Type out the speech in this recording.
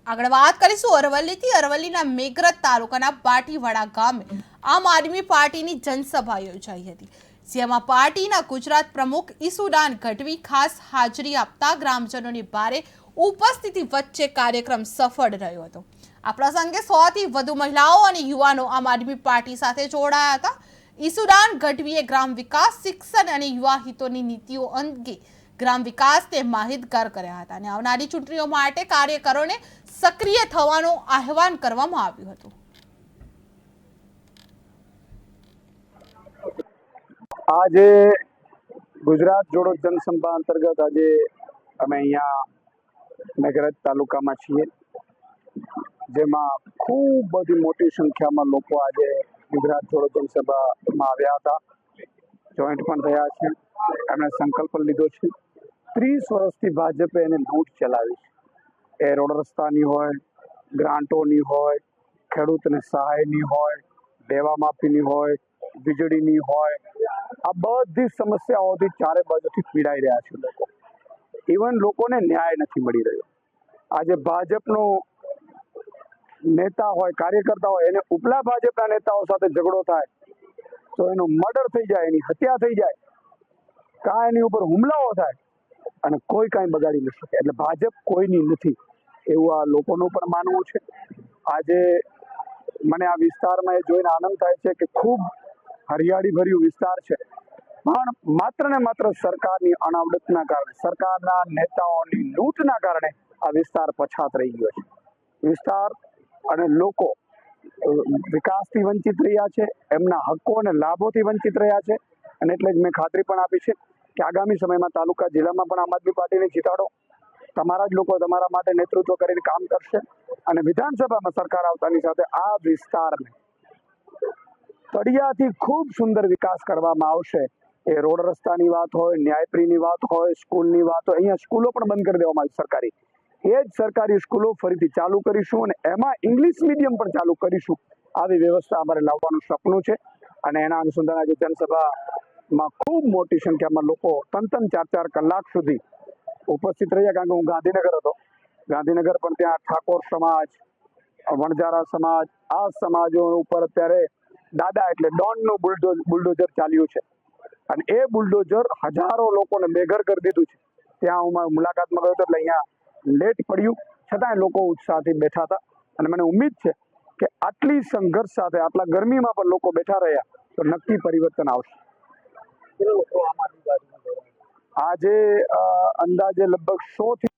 આગળ વાત કરીશું અરવલ્લીથી। અરવલ્લીના મેઘરજ તાલુકાના પાટીવાડા ગામે આમ આદમી પાર્ટીની જનસભા યોજાઈ હતી, જેમાં પાર્ટીના ગુજરાત પ્રમુખ ઈસુદાન ગઢવી ખાસ હાજરી આપતા ગ્રામજનોની ભારે ઉપસ્થિતિ વચ્ચે કાર્યક્રમ સફળ રહ્યો હતો। આ પ્રસંગે 100થી વધુ મહિલાઓ અને યુવાનો આમ આદમી પાર્ટી સાથે જોડાયા હતા। ઈસુદાન ગઢવીએ ગ્રામ વિકાસ, શિક્ષણ અને યુવા હિતોની નીતિઓ અંગે ગ્રામ વિકાસને માહિતગાર કર્યા હતા અને આવનારી ચૂંટણીઓ માટે કાર્યકરોને સક્રિય થવાનું આહવાન કરવામાં આવ્યું હતું। આજે ગુજરાત જોડો જનસભા અંતર્ગત આજે અમે અહીંયા મેઘરજ તાલુકામાં છીએ, જેમાં ખૂબ બધી મોટી સંખ્યામાં લોકો આજે ગુજરાત જોડો જનસભામાં આવ્યા હતા, જોઈન્ટ પણ થયા છે। એમણે સંકલ્પ લીધો છે 30 વર્ષથી ભાજપે એને લૂંટ ચલાવી છે। એ રોડ રસ્તાની હોય, ગ્રાન્ટોની હોય, ખેડૂતને સહાયની હોય, દેવા માફીની હોય, વીજળીની હોય, આ બધી સમસ્યાઓથી ચારે બાજુથી પીડાઈ રહ્યા છે લોકો। ઇવન લોકોને ન્યાય નથી મળી રહ્યો। આજે ભાજપનો નેતા હોય, કાર્યકર્તા હોય, એને ઉપલા ભાજપના નેતાઓ સાથે ઝઘડો થાય તો એનું મર્ડર થઈ જાય, એની હત્યા થઈ જાય, કાં એની ઉપર હુમલાઓ થાય અને કોઈ કાંઈ બગાડી ન શકે। એટલે ભાજપ કોઈની નથી એવું આ લોકોનું પણ માનવું છે। આજે મને આ વિસ્તારમાં એ જોઈને આનંદ થાય છે કે ખૂબ હરિયાળીભર્યું વિસ્તાર છે, પણ માત્ર ને માત્ર સરકારની અનાવડતના કારણે, સરકારના નેતાઓની લૂંટના કારણે આ વિસ્તાર પછાત રહી ગયો છે। વિસ્તાર અને લોકો વિકાસથી વંચિત રહ્યા છે, એમના હક્કો અને લાભોથી વંચિત રહ્યા છે। અને એટલે જ મેં ખાતરી પણ આપી છે કે આગામી સમયમાં તાલુકા, જિલ્લામાં પણ આમ આદમી પાર્ટીને જીતાડો। તમારા જ લોકો તમારા માટે નેતૃત્વ કરીને કામ કરશે અને વિધાનસભામાં સરકાર આવતાની સાથે આ વિસ્તારને તળિયાથી ખૂબ સુંદર વિકાસ કરવામાં આવશે। એ રોડ રસ્તાની વાત હોય, ન્યાયપ્રિયની વાત હોય, સ્કૂલની વાત હોય, અહીંયા સ્કૂલો પણ બંધ કરી દેવામાં આવી સરકારી। એ જ સરકારી સ્કૂલો ફરીથી ચાલુ કરીશું અને એમાં ઇંગ્લિશ મીડિયમ પણ ચાલુ કરીશું। આવી વ્યવસ્થા અમારે લાવવાનું સપનું છે અને એના અનુસંધાને આજે જનસભામાં ખૂબ મોટી સંખ્યામાં લોકો 3-4 કલાક સુધી ઉપસ્થિત રહ્યા। કારણ કે હું ગાંધીનગર હતો, ગાંધીનગર પણ ત્યાં ઠાકોર સમાજ, વણજારા સમાજ, આ સમાજો ઉપર અત્યારે દાદા એટલે ડોનનું બુલડોઝર ચાલ્યું છે અને એ બુલડોઝર હજારો લોકોને બેઘર કરી દીધું છે। ત્યાં હું મુલાકાતમાં ગયો હતો એટલે અહીંયા લેટ પડ્યું, છતાંય લોકો ઉત્સાહથી બેઠા હતા અને મને ઉમ્મીદ છે કે આટલી સંઘર્ષ સાથે, આટલા ગરમીમાં પણ લોકો બેઠા રહ્યા તો નક્કી પરિવર્તન આવશે। આજે અંદાજે લગભગ 100થી